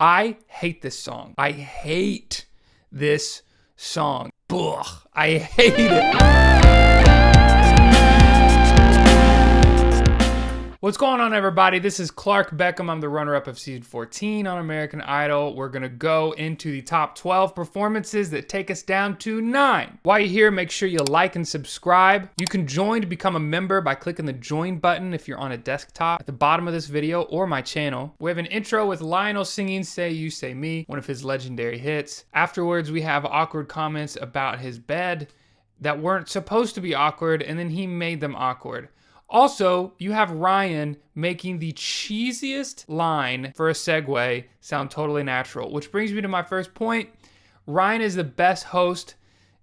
I hate this song. I hate this song. Ugh, I hate it. What's going on, everybody? This is Clark Beckham. I'm the runner-up of season 14 on American Idol. We're gonna go into the top 12 performances that take us down to 9. While you're here, make sure you like and subscribe. You can join to become a member by clicking the join button if you're on a desktop at the bottom of this video or my channel. We have an intro with Lionel singing Say You, Say Me, one of his legendary hits. Afterwards, we have awkward comments about his bed that weren't supposed to be awkward, and then he made them awkward. Also, you have Ryan making the cheesiest line for a segue sound totally natural, which brings me to my first point. Ryan is the best host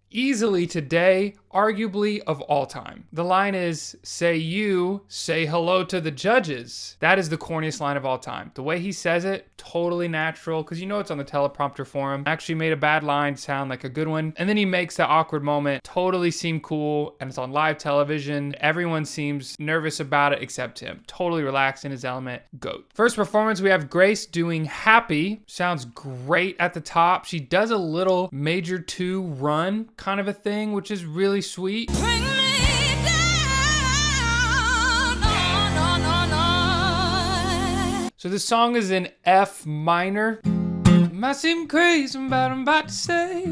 easily today, arguably of all time. The line is, say you, say hello to the judges. That is the corniest line of all time. The way he says it, totally natural, because you know it's on the teleprompter for him. Actually made a bad line sound like a good one. And then he makes that awkward moment totally seem cool, and it's on live television. Everyone seems nervous about it except him. Totally relaxed in his element. GOAT. First performance, we have Grace doing Happy. Sounds great at the top. She does a little major 2 run kind of a thing, which is really sweet. Bring me down. No. So the song is in F minor. Might seem crazy about what I'm about to say.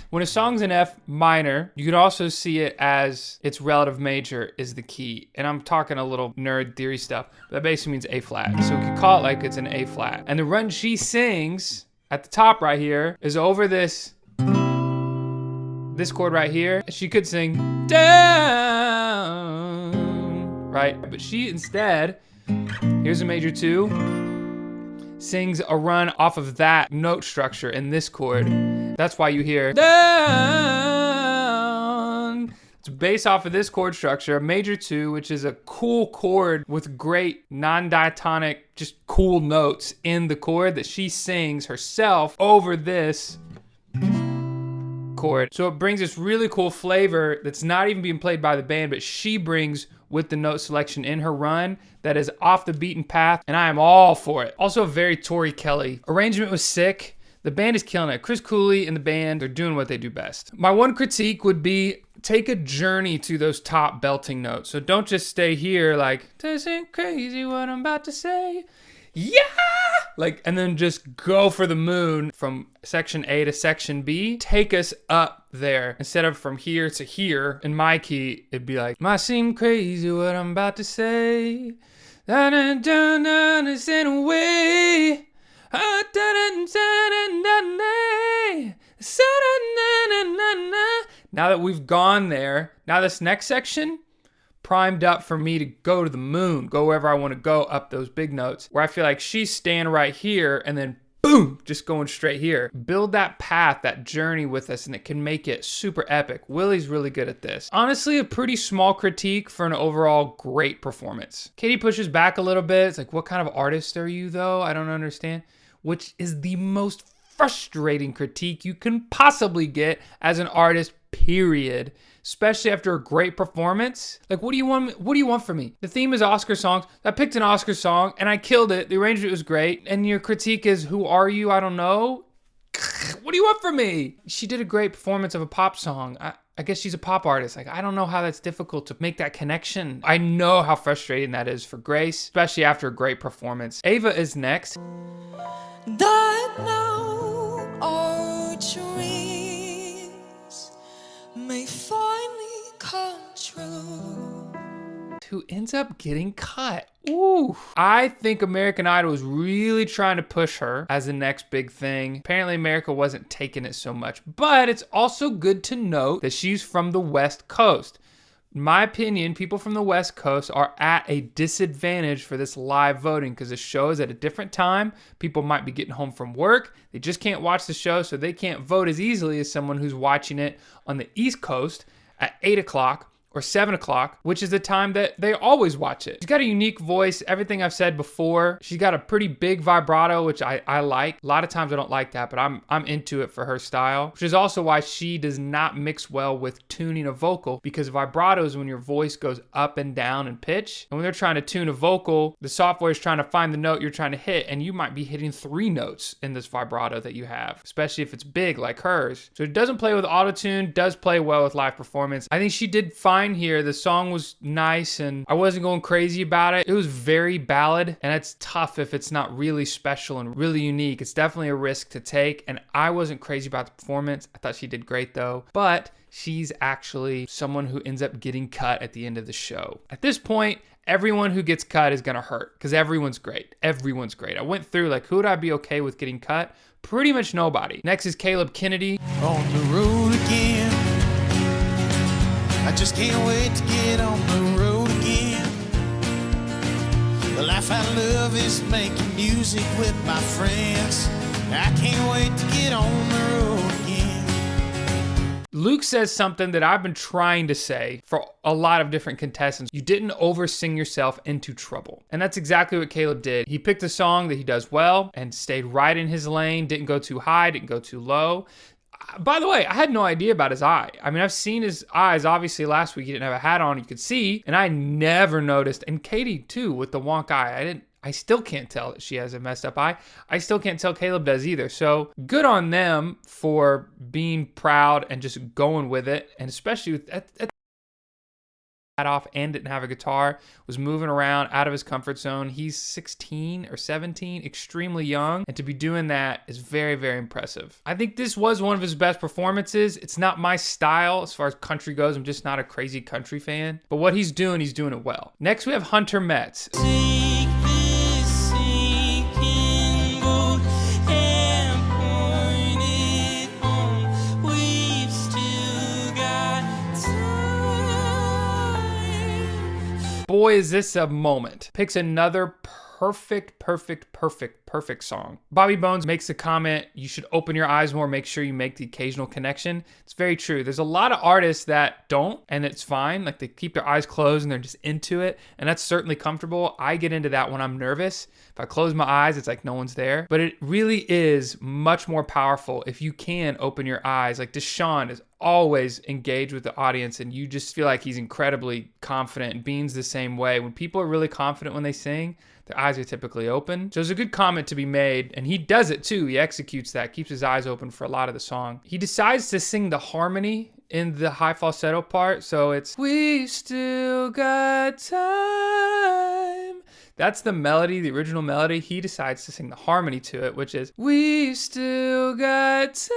When a song's in F minor, you could also see it as its relative major is the key. And I'm talking a little nerd theory stuff, but that basically means A flat. So we could call it like it's an A flat. And the run she sings at the top right here is over this chord right here. She could sing down, right? But she instead, here's a major 2, sings a run off of that note structure in this chord. That's why you hear down. It's based off of this chord structure, a major 2, which is a cool chord with great non-diatonic, just cool notes in the chord that she sings herself over this chord. So it brings this really cool flavor that's not even being played by the band, but she brings with the note selection in her run that is off the beaten path, and I am all for it. Also very Tori Kelly. Arrangement was sick. The band is killing it. Chris Cooley and the band, they're doing what they do best. My one critique would be take a journey to those top belting notes. So don't just stay here like, this ain't crazy what I'm about to say. Yeah! Like, and then just go for the moon from section A to section B. Take us up there. Instead of from here to here, in my key, it'd be like, might seem crazy what I'm about to say. I don't understand away. Now that we've gone there, now this next section, primed up for me to go to the moon, go wherever I want to go up those big notes, where I feel like she's staying right here and then boom, just going straight here. Build that path, that journey with us, and it can make it super epic. Willie's really good at this. Honestly, a pretty small critique for an overall great performance. Katie pushes back a little bit. It's like, what kind of artist are you though? I don't understand. Which is the most frustrating critique you can possibly get as an artist, period. Especially after a great performance. Like, what do you want? What do you want from me? The theme is Oscar songs. I picked an Oscar song and I killed it. The arrangement was great. And your critique is, who are you? I don't know. What do you want from me? She did a great performance of a pop song. I guess she's a pop artist. Like, I don't know how that's difficult to make that connection. I know how frustrating that is for Grace, especially after a great performance. Ava is next. That now our dreams may finally come true. Who ends up getting cut. Ooh. I think American Idol was really trying to push her as the next big thing. Apparently America wasn't taking it so much, but it's also good to note that she's from the West Coast. In my opinion, people from the West Coast are at a disadvantage for this live voting because the show is at a different time. People might be getting home from work. They just can't watch the show, so they can't vote as easily as someone who's watching it on the East Coast at 8 o'clock or 7 o'clock, which is the time that they always watch it. She's got a unique voice, everything I've said before. She's got a pretty big vibrato, which I like. A lot of times I don't like that, but I'm into it for her style, which is also why she does not mix well with tuning a vocal, because vibrato is when your voice goes up and down in pitch. And when they're trying to tune a vocal, the software is trying to find the note you're trying to hit, and you might be hitting 3 notes in this vibrato that you have, especially if it's big like hers. So it doesn't play with autotune, does play well with live performance. I think she did fine here. The song was nice and I wasn't going crazy about it. It was very ballad, and it's tough if it's not really special and really unique. It's definitely a risk to take, and I wasn't crazy about the performance. I thought she did great though, but she's actually someone who ends up getting cut at the end of the show. At this point, everyone who gets cut is gonna hurt because everyone's great. Everyone's great. I went through like, who would I be okay with getting cut? Pretty much nobody. Next is Caleb Kennedy. On the road again. I just can't wait to get on the road again. The life I love is making music with my friends. I can't wait to get on the road again. Luke says something that I've been trying to say for a lot of different contestants. You didn't oversing yourself into trouble. And that's exactly what Caleb did. He picked a song that he does well and stayed right in his lane, didn't go too high, didn't go too low. By the way, I had no idea about his eye. I mean, I've seen his eyes. Obviously, last week he didn't have a hat on, you could see, and I never noticed. And Katie, too, with the wonk eye. I still can't tell that she has a messed up eye. I still can't tell Caleb does either. So good on them for being proud and just going with it. And especially with hat off and didn't have a guitar, was moving around out of his comfort zone. He's 16 or 17, extremely young, and to be doing that is very, very impressive. I think this was one of his best performances. It's not my style as far as country goes. I'm just not a crazy country fan, but what he's doing it well. Next we have Hunter Metz. Boy, is this a moment. Picks another perfect song. Bobby Bones makes the comment, you should open your eyes more, make sure you make the occasional connection. It's very true. There's a lot of artists that don't, and it's fine. Like, they keep their eyes closed and they're just into it, and that's certainly comfortable. I get into that when I'm nervous. If I close my eyes, it's like no one's there. But it really is much more powerful if you can open your eyes. Like, Deshaun is always engaged with the audience, and you just feel like he's incredibly confident, and Bean's the same way. When people are really confident when they sing, their eyes are typically open. So there's a good comment to be made, and he does it too. He executes that, keeps his eyes open for a lot of the song. He decides to sing the harmony in the high falsetto part, so it's "We still got time." That's the melody, the original melody. He decides to sing the harmony to it, which is "We still got time,"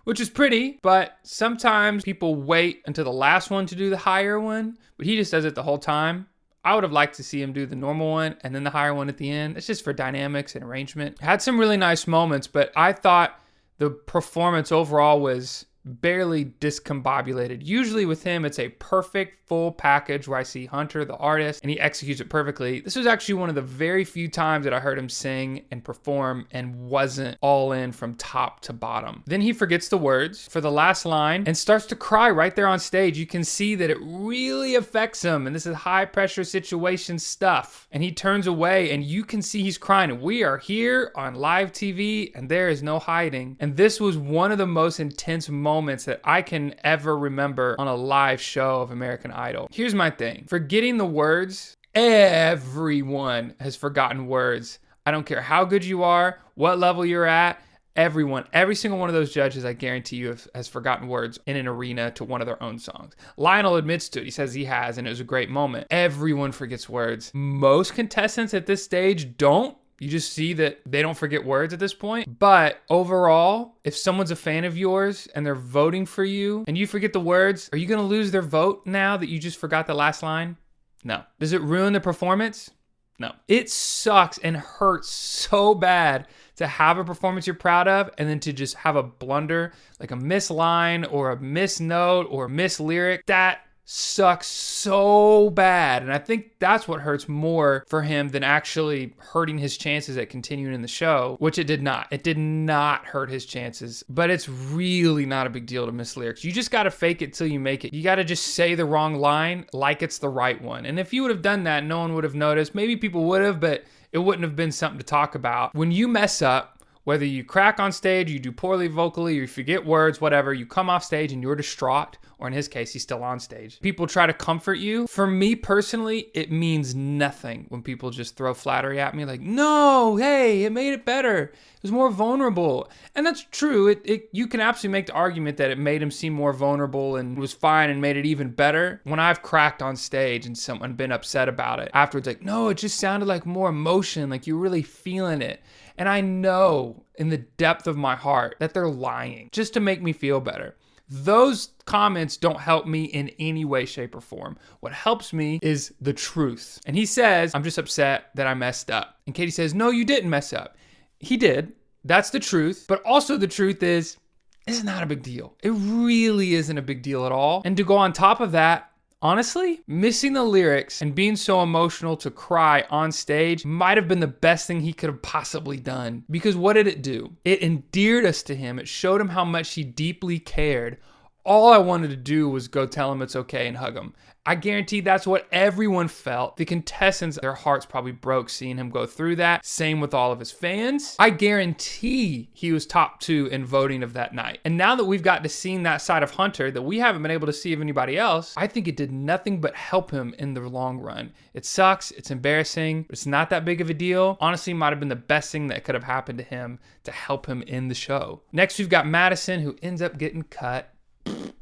which is pretty, but sometimes people wait until the last one to do the higher one, but he just does it the whole time. I would have liked to see him do the normal one and then the higher one at the end. It's just for dynamics and arrangement. Had some really nice moments, but I thought the performance overall was barely discombobulated. Usually with him, it's a perfect full package where I see Hunter, the artist, and he executes it perfectly. This was actually one of the very few times that I heard him sing and perform and wasn't all in from top to bottom. Then he forgets the words for the last line and starts to cry right there on stage. You can see that it really affects him, and this is high pressure situation stuff. And he turns away and you can see he's crying. We are here on live TV and there is no hiding. And this was one of the most intense moments that I can ever remember on a live show of American Idol. Here's my thing. Forgetting the words, everyone has forgotten words. I don't care how good you are, what level you're at, everyone, every single one of those judges, I guarantee you, has forgotten words in an arena to one of their own songs. Lionel admits to it. He says he has, and it was a great moment. Everyone forgets words. Most contestants at this stage don't. You just see that they don't forget words at this point. But overall, if someone's a fan of yours and they're voting for you and you forget the words, are you going to lose their vote now that you just forgot the last line? No. Does it ruin the performance? No. It sucks and hurts so bad to have a performance you're proud of and then to just have a blunder, like a miss line or a miss note or a miss lyric. That sucks so bad. And I think that's what hurts more for him than actually hurting his chances at continuing in the show, which it did not. It did not hurt his chances, but it's really not a big deal to miss lyrics. You just got to fake it till you make it. You got to just say the wrong line like it's the right one. And if you would have done that, no one would have noticed. Maybe people would have, but it wouldn't have been something to talk about. When you mess up, whether you crack on stage, you do poorly vocally, or you forget words, whatever, you come off stage and you're distraught, or in his case, he's still on stage. People try to comfort you. For me personally, it means nothing when people just throw flattery at me like, no, hey, it made it better. It was more vulnerable. And that's true. You can absolutely make the argument that it made him seem more vulnerable and was fine and made it even better. When I've cracked on stage and someone been upset about it, afterwards like, no, it just sounded like more emotion, like you're really feeling it. And I know in the depth of my heart that they're lying just to make me feel better. Those comments don't help me in any way, shape, or form. What helps me is the truth. And he says, I'm just upset that I messed up. And Katie says, no, you didn't mess up. He did. That's the truth. But also the truth is, it's not a big deal. It really isn't a big deal at all. And to go on top of that, honestly, missing the lyrics and being so emotional to cry on stage might have been the best thing he could have possibly done. Because what did it do? It endeared us to him. It showed him how much he deeply cared. All I wanted to do was go tell him it's okay and hug him. I guarantee that's what everyone felt. The contestants, their hearts probably broke seeing him go through that. Same with all of his fans. I guarantee he was top 2 in voting of that night. And now that we've got to see that side of Hunter that we haven't been able to see of anybody else, I think it did nothing but help him in the long run. It sucks. It's embarrassing. But it's not that big of a deal. Honestly, might have been the best thing that could have happened to him to help him in the show. Next, we've got Madison, who ends up getting cut.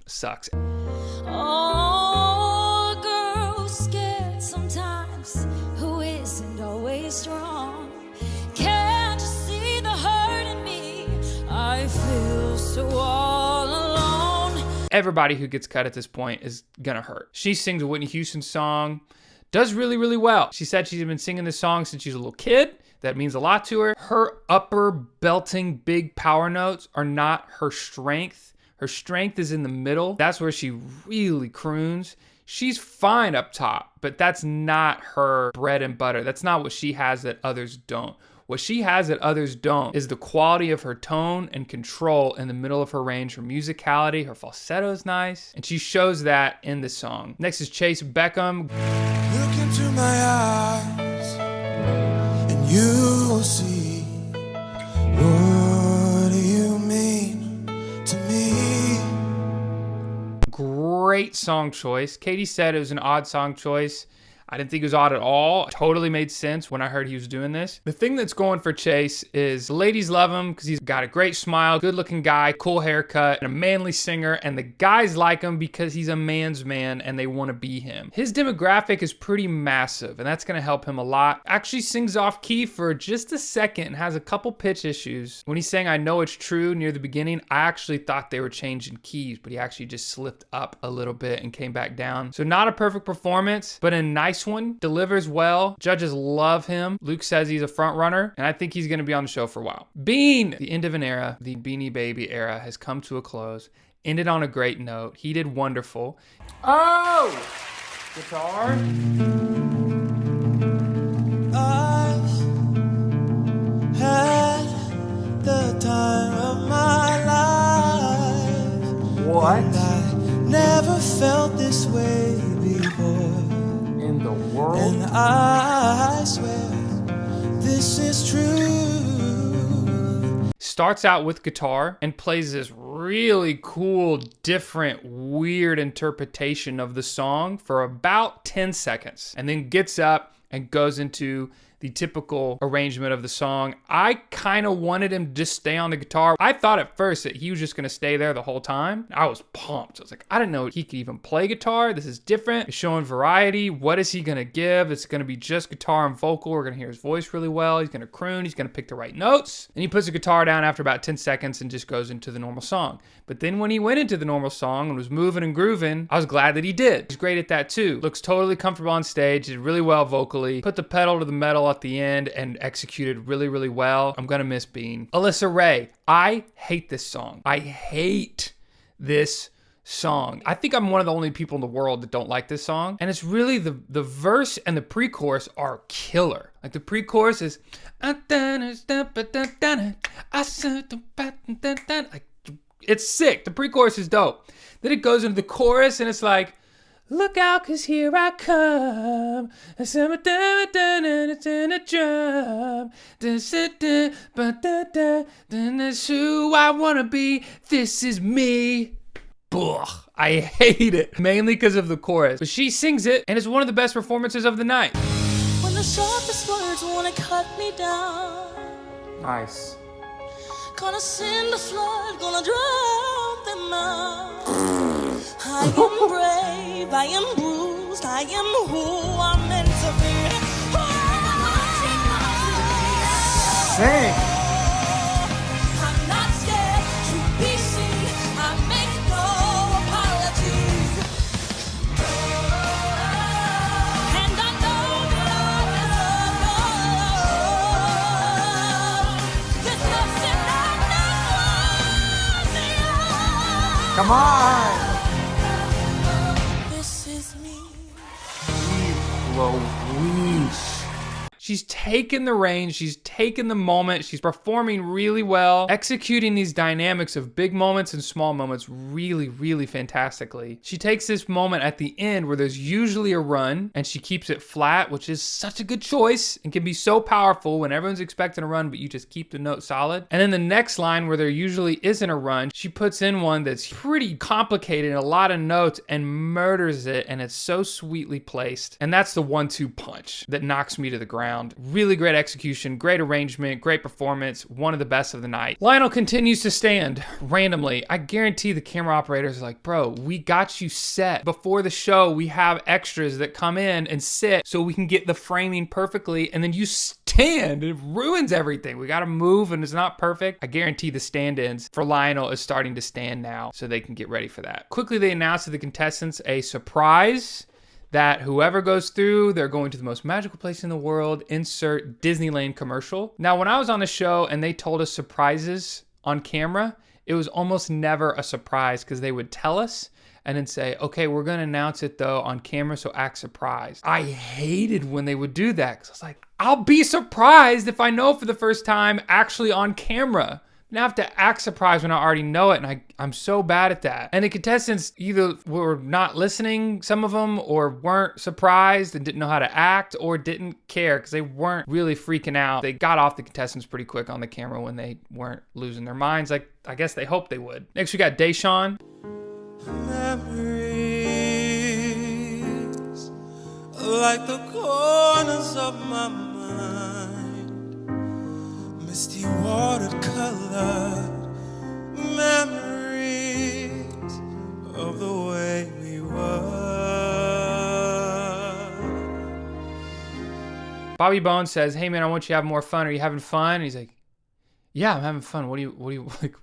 Sucks. Oh, girls scared sometimes, who isn't always strong. Can't you see the hurt in me? I feel so all alone. Everybody who gets cut at this point is gonna hurt. She sings a Whitney Houston song, does really, really well. She said she's been singing this song since she was a little kid. That means a lot to her. Her upper belting big power notes are not her strength. Her strength is in the middle. That's where she really croons. She's fine up top, but that's not her bread and butter. That's not what she has that others don't. What she has that others don't is the quality of her tone and control in the middle of her range. Her musicality, her falsetto is nice, and she shows that in the song. Next is Chase Beckham. Look into my eyes, and you will see. What do you mean to me? Great song choice. Katie said it was an odd song choice. I didn't think it was odd at all. It totally made sense when I heard he was doing this. The thing that's going for Chase is the ladies love him because he's got a great smile, good looking guy, cool haircut, and a manly singer. And the guys like him because he's a man's man and they want to be him. His demographic is pretty massive and that's going to help him a lot. Actually sings off key for just a second and has a couple pitch issues. When he's saying I know it's true near the beginning, I actually thought they were changing keys, but he actually just slipped up a little bit and came back down. So not a perfect performance, but a nice one, delivers well. Judges love him. Luke says he's a front runner, and I think he's going to be on the show for a while. Bean, the end of an era, the Beanie Baby era has come to a close. Ended on a great note. He did wonderful. Oh! Guitar. I've had the time of my life. What? And I never felt this way before. In the world? And I swear this is true. Starts out with guitar and plays this really cool, different, weird interpretation of the song for about 10 seconds. And then gets up and goes into the typical arrangement of the song. I kind of wanted him to just stay on the guitar. I thought at first that he was just going to stay there the whole time. I was pumped. I was like, I didn't know he could even play guitar. This is different. It's showing variety. What is he going to give? It's going to be just guitar and vocal. We're going to hear his voice really well. He's going to croon. He's going to pick the right notes. And he puts the guitar down after about 10 seconds and just goes into the normal song. But then when he went into the normal song and was moving and grooving, I was glad that he did. He's great at that too. Looks totally comfortable on stage. Did really well vocally. Put the pedal to the metal at the end and executed really, really well. I'm gonna miss Bean. Alyssa Ray. I hate this song. I hate this song. I think I'm one of the only people in the world that don't like this song. And it's really the verse and the pre-chorus are killer. Like the pre-chorus is like, it's sick. The pre-chorus is dope. Then it goes into the chorus and it's like, look out, 'cause here I come. It's in a drum. This who I wanna be. This is me. Ugh, I hate it. Mainly because of the chorus. But she sings it, and it's one of the best performances of the night. When the sharpest words wanna cut me down, Nice. gonna send a flood, gonna drown them out. I am brave, I am bruised, I am who I'm meant to be. Sing. I'm not scared to be seen, I make no apologies. And I know that I deserve love. There's nothing I'm not worthy of. Come on. This is me. Louise. She's taken the reins, she's taken the moment, she's performing really well, executing these dynamics of big moments and small moments really, really fantastically. She takes this moment at the end where there's usually a run and she keeps it flat, which is such a good choice and can be so powerful when everyone's expecting a run, but you just keep the note solid. And then the next line where there usually isn't a run, she puts in one that's pretty complicated and a lot of notes and murders it, and it's so sweetly placed. And that's the 1-2 punch that knocks me to the ground. Really great execution, great arrangement, great performance, one of the best of the night. Lionel continues to stand randomly. I guarantee the camera operators are like, bro, we got you set. Before the show, we have extras that come in and sit so we can get the framing perfectly, and then you stand. It ruins everything. We got to move and it's not perfect. I guarantee the stand-ins for Lionel is starting to stand now so they can get ready for that. Quickly, they announced to the contestants a surprise that whoever goes through, they're going to the most magical place in the world, insert Disneyland commercial. Now, when I was on the show and they told us surprises on camera, it was almost never a surprise because they would tell us and then say, okay, we're gonna announce it though on camera, so act surprised. I hated when they would do that because I was like, I'll be surprised if I know for the first time actually on camera. Now I have to act surprised when I already know it, and I'm so bad at that. And the contestants either were not listening, some of them, or weren't surprised and didn't know how to act, or didn't care because they weren't really freaking out. They got off the contestants pretty quick on the camera when they weren't losing their minds, like I guess they hoped they would. Next we got Deshawn. Memories like the corners of my mind, misty watercolor memories of the way we were. Bobby Bones says, hey man, I want you to have more fun. Are you having fun? And he's like, yeah, I'm having fun. What do you like?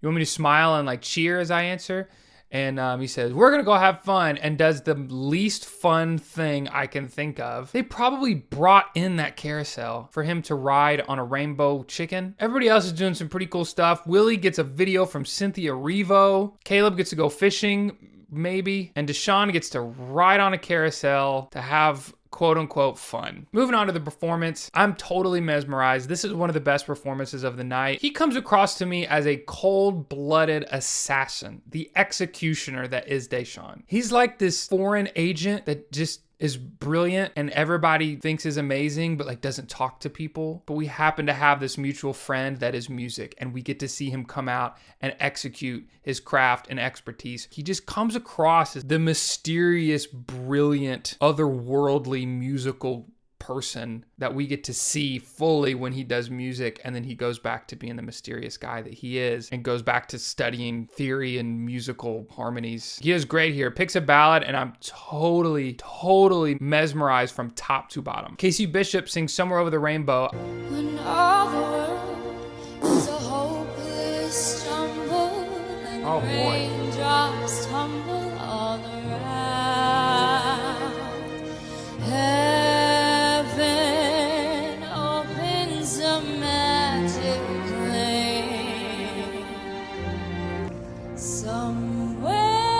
You want me to smile and like cheer as I answer? And he says, we're going to go have fun, and does the least fun thing I can think of. They probably brought in that carousel for him to ride on a rainbow chicken. Everybody else is doing some pretty cool stuff. Willie gets a video from Cynthia Erivo. Caleb gets to go fishing, maybe. And Deshawn gets to ride on a carousel to have quote unquote fun. Moving on to the performance, I'm totally mesmerized. This is one of the best performances of the night. He comes across to me as a cold-blooded assassin, the executioner that is Deshawn. He's like this foreign agent that just is brilliant and everybody thinks is amazing, but like doesn't talk to people. But we happen to have this mutual friend that is music, and we get to see him come out and execute his craft and expertise. He just comes across as the mysterious, brilliant, otherworldly musical person that we get to see fully when he does music, and then he goes back to being the mysterious guy that he is and goes back to studying theory and musical harmonies. He is great here. Picks a ballad, and I'm totally mesmerized from top to bottom. Casey Bishop sings Somewhere Over the Rainbow. When all the world is a hopeless jumble and Oh, boy. raindrops tumble all around, heaven opens a magic lane somewhere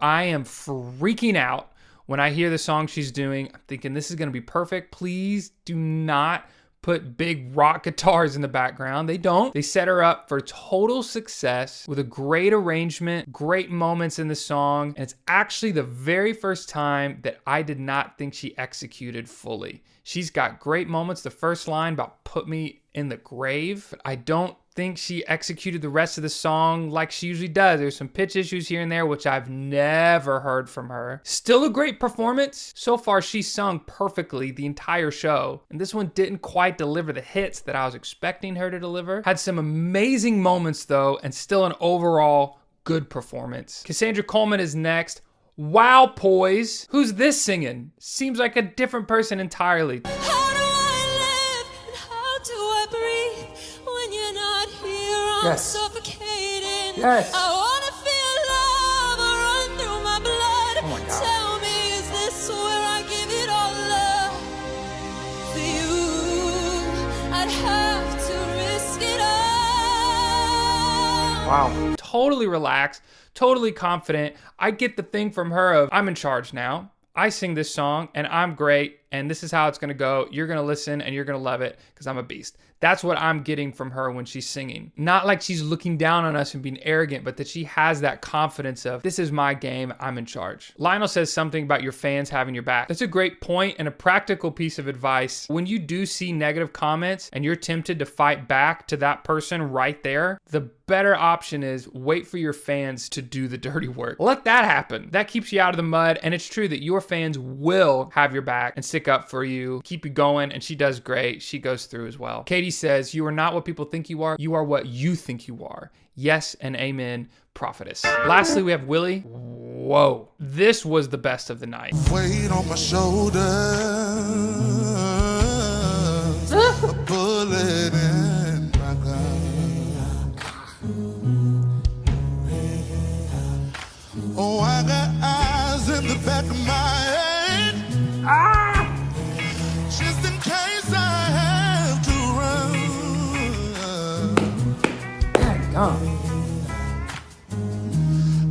I am freaking out when I hear the song she's doing. I'm thinking this is going to be perfect. Please do not put big rock guitars in the background. They don't. They set her up for total success with a great arrangement, great moments in the song. And it's actually the very first time that I did not think she executed fully. She's got great moments. The first line about put me in the grave, but I don't think she executed the rest of the song like she usually does. There's some pitch issues here and there, which I've never heard from her. Still a great performance. So far, she's sung perfectly the entire show. And this one didn't quite deliver the hits that I was expecting her to deliver. Had some amazing moments though, and still an overall good performance. Cassandra Coleman is next. Wow, poise. Who's this singing? Seems like a different person entirely. How do I live and how do I breathe when you're not here? I'm Yes. suffocating. Yes. I wanna feel love run through my blood. Oh my God. Tell me, is this where I give it all up? For you, I'd have to risk it all. Wow. Totally relaxed, totally confident. I get the thing from her of, I'm in charge now. I sing this song and I'm great and this is how it's gonna go. You're gonna listen and you're gonna love it because I'm a beast. That's what I'm getting from her when she's singing. Not like she's looking down on us and being arrogant, but that she has that confidence of, this is my game, I'm in charge. Lionel says something about your fans having your back. That's a great point and a practical piece of advice. When you do see negative comments and you're tempted to fight back to that person right there, the better option is wait for your fans to do the dirty work. Let that happen. That keeps you out of the mud, and it's true that your fans will have your back and stick up for you, keep you going, and she does great. She goes through as well. Katie says, you are not what people think you are what you think you are. Yes and amen, prophetess. Lastly, we have Willie. Whoa, this was the best of the night. Weight on my shoulders, a bullet in my gun. Oh, I got eyes in the back of my head. Just in case I have to run.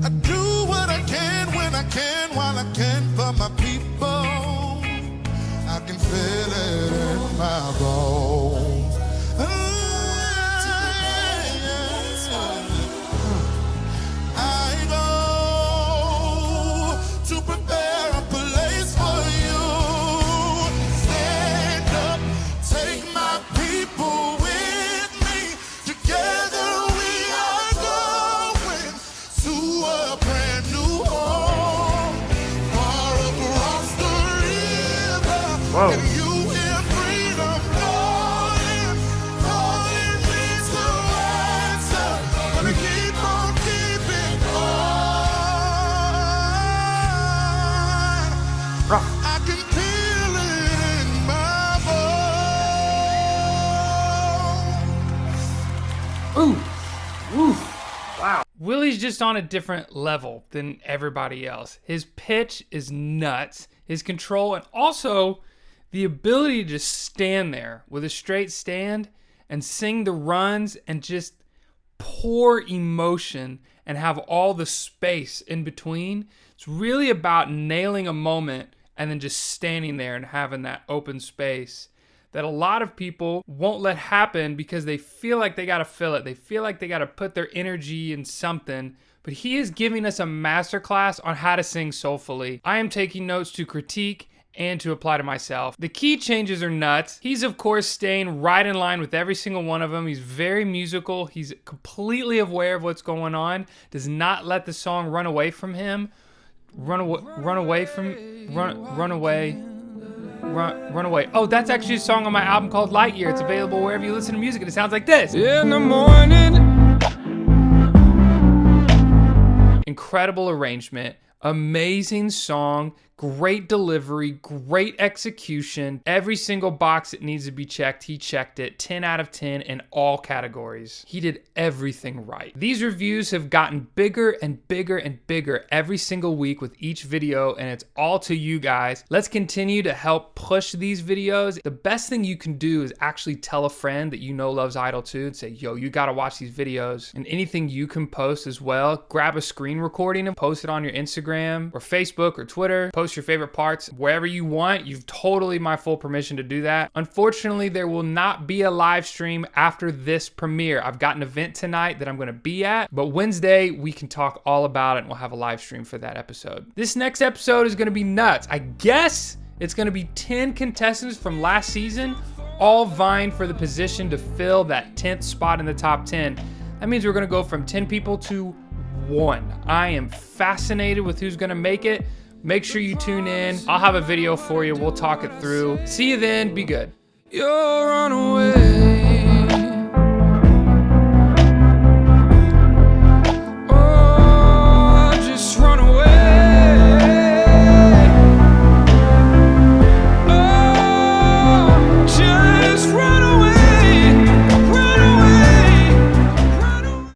I do what I can when I can, while I can for my people. I can feel it in my bones. I go to prepare a place for you. Stand up, take my people with me. Together we are going to a brand new home, far across the river. Whoa. And you hear freedom calling, calling me to answer. Gonna keep on keeping on. I can feel it in my bones. Ooh, ooh, wow. Willie's just on a different level than everybody else. His pitch is nuts, his control, and also the ability to just stand there with a straight stand and sing the runs and just pour emotion and have all the space in between. It's really about nailing a moment and then just standing there and having that open space that a lot of people won't let happen because they feel like they got to fill it. They feel like they got to put their energy in something. But he is giving us a masterclass on how to sing soulfully. I am taking notes to critique and to apply to myself. The key changes are nuts. He's of course staying right in line with every single one of them. He's very musical. He's completely aware of what's going on. Does not let the song run away from him. Run away. Oh, that's actually a song on my album called Light Year. It's available wherever you listen to music, and it sounds like this. In the morning. Incredible arrangement, amazing song, great delivery, great execution. Every single box that needs to be checked, he checked it. 10 out of 10 in all categories. He did everything right. These reviews have gotten bigger and bigger and bigger every single week with each video, and it's all to you guys. Let's continue to help push these videos. The best thing you can do is actually tell a friend that you know loves Idol too and say, yo, you gotta watch these videos. And anything you can post as well, grab a screen recording and post it on your Instagram Instagram or Facebook or Twitter. Post your favorite parts wherever you want. You've totally my full permission to do that. Unfortunately, there will not be a live stream after this premiere. I've got an event tonight that I'm going to be at, but Wednesday we can talk all about it and we'll have a live stream for that episode. This next episode is going to be nuts. I guess it's going to be 10 contestants from last season, all vying for the position to fill that 10th spot in the top 10. That means we're going to go from 10 people to 1. I am fascinated with who's going to make it. Make sure you tune in. I'll have a video for you. We'll talk it through. See you then. Be good. You're on away.